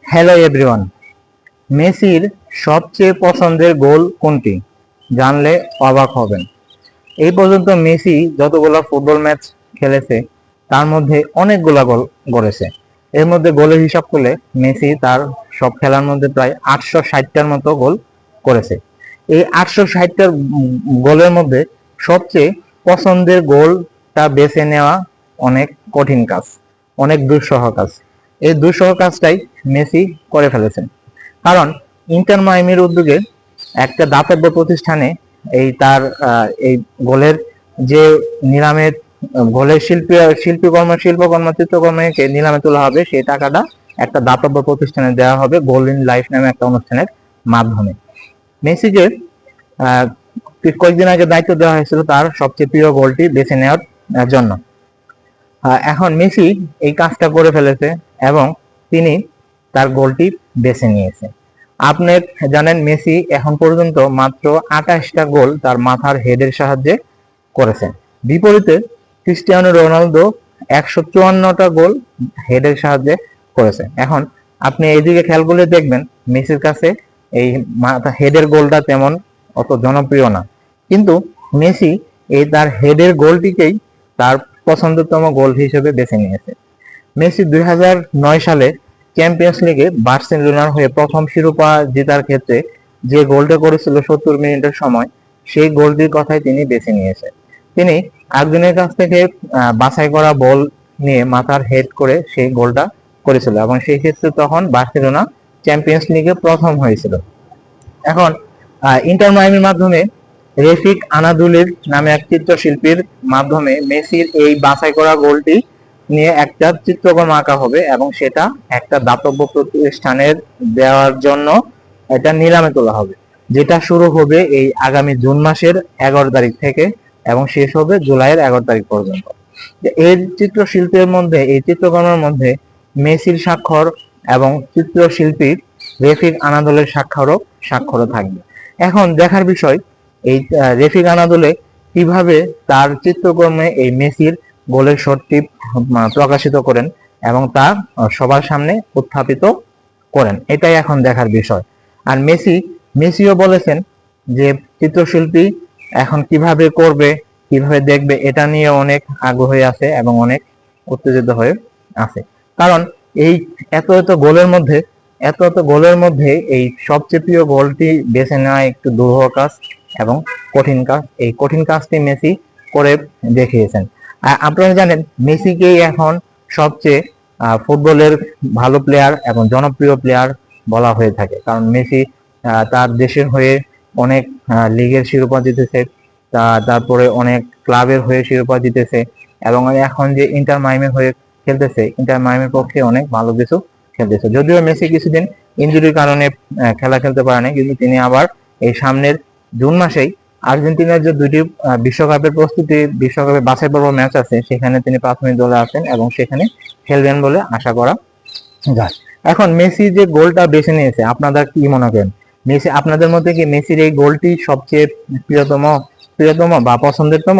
Hello everyone. মেসির সবচেয়ে পছন্দের গোল কোনটি জানলে অবাক হবেন। এই পর্যন্ত মেসি যতগুলো ফুটবল ম্যাচ খেলেছে তার মধ্যে অনেকগুলা গোল করেছে। এর মধ্যে গোলের হিসাব করলে মেসি তার সব খেলার মধ্যে প্রায় 860টার মতো গোল করেছে। এই 860টার গোলের মধ্যে সবচেয়ে পছন্দের গোলটা বেছে নেওয়া অনেক কঠিন কাজ, অনেক দুঃসহ কাজ। এই দুঃসহ কাজটাই মেসি করে ফেলেছেন। কারণ ইন্টার মায়ামির উদ্যোগে একটা দাতব্য প্রতিষ্ঠানে এই তার এই গোলের যে নিলামের গোলের শিল্পকর্ম চিত্রকর্মকে নিলামে তোলা হবে, সেই টাকাটা একটা দাতব্য প্রতিষ্ঠানে দেওয়া হবে গোল ইন লাইফ নামে একটা অনুষ্ঠানের মাধ্যমে। মেসিকে কয়েকদিন আগে দায়িত্ব দেওয়া হয়েছিল তার সবচেয়ে প্রিয় গোলটি বেছে নেওয়ার জন্য। এখন মেসি এই কাজটা করে ফেলেছে এবং তিনি তার গোলটি বেছে নিয়েছে। আপনি জানেন মেসি এখন পর্যন্ত মাত্র 28টা গোল তার মাথার হেডের সাহায্যে করেছেন। বিপরীতে ক্রিস্টিয়ানো রোনালদো 154টা গোল হেডের সাহায্যে করেছে। এখন আপনি এইদিকে খেয়াল করলে দেখবেন মেসির কাছে এই মাথা হেডের গোলটা তেমন অত জনপ্রিয় না, কিন্তু মেসি এই তার হেডের গোলটিকেই তার পছন্দতম গোল হিসেবে বেছে নিয়েছে। মেসি 2009 সালে চ্যাম্পিয়ন্স লিগে বার্সেলোনার হয়ে প্রথম শিরোপা জেতার ক্ষেত্রে যে গোলটা করেছিল 70 মিনিটের সময়, সেই গোলটির কথাই তিনি বেছে নিয়েছে। তিনি একজনের কাছ থেকে বাছাই করা বল নিয়ে মাথার হেড করে সেই গোলটা করেছিল এবং সেই ক্ষেত্রে তখন বার্সেলোনা চ্যাম্পিয়ন্স লিগে প্রথম হয়েছিল। এখন ইন্টার মায়ামির মাধ্যমে রেফিক আনাদুলির নামে এক চিত্রশিল্পীর মাধ্যমে মেসির এই বাছাই করা গোলটি নিয়ে একটা চিত্রকর্ম আঁকা হবে এবং সেটা একটা দাতব্য প্রতিষ্ঠানের দেওয়ার জন্য এটা নিলামে তোলা হবে, যেটা শুরু হবে এই আগামী জুন মাসের 11 তারিখ থেকে এবং শেষ হবে জুলাইয়ের 11 তারিখ পর্যন্ত। এই চিত্রশিল্পের মধ্যে, এই চিত্রকর্মের মধ্যে মেসির স্বাক্ষর এবং চিত্রশিল্পী রেফিক আনাদুলের স্বাক্ষরও থাকবে। এখন দেখার বিষয় এই রেফিক আনাদুলে কিভাবে তার চিত্রকর্মে এই মেসির গোলের শটটি প্রকাশিত করেন এবং তা সবার সামনে উত্থাপিত করেন, এটাই এখন দেখার বিষয়। আর মেসিও বলেছেন যে চিত্রশিল্পী এখন কিভাবে করবে, কিভাবে দেখবে, এটা নিয়ে অনেক আগ্রহী আছে এবং অনেক উত্তেজিত হয়ে আছে। কারণ এই এত এত গোলের মধ্যে এই সবচেয়ে প্রিয় গোলটি বেছে নেওয়া একটু দুরূহ কাজ এবং কঠিন কাজ। এই কঠিন কাজটি মেসি করে দেখিয়েছেন। আপনারা জানেন মেসিকেই এখন সবচেয়ে ফুটবলের ভালো প্লেয়ার এবং জনপ্রিয় প্লেয়ার বলা হয়ে থাকে। কারণ মেসি তার দেশের হয়ে অনেক লিগের শিরোপা জিতেছে, তারপরে অনেক ক্লাবের হয়ে শিরোপা জিতেছে এবং এখন যে ইন্টার মায়ামির হয়ে খেলতেছে, ইন্টার মায়ামির পক্ষে অনেক ভালো কিছু খেলতেছে। যদিও মেসি কিছুদিন ইনজুরির কারণে খেলা খেলতে পারেনি, কিন্তু তিনি আবার এই সামনের জুন মাসেই আর্জেন্টিনার যে দুটি বিশ্বকাপের বাছাই পর্ব ম্যাচ আছে, সেখানে তিনি প্রাথমিক দলে আছেন এবং সেখানে খেলবেন বলে আশা করা যায়। এখন মেসি যে গোলটা বেছে নিয়েছে, আপনারা কি মনে করেন? আপনাদের মধ্যে কি মেসির এই গোলটি সবচেয়ে প্রিয়তম বা পছন্দেরতম?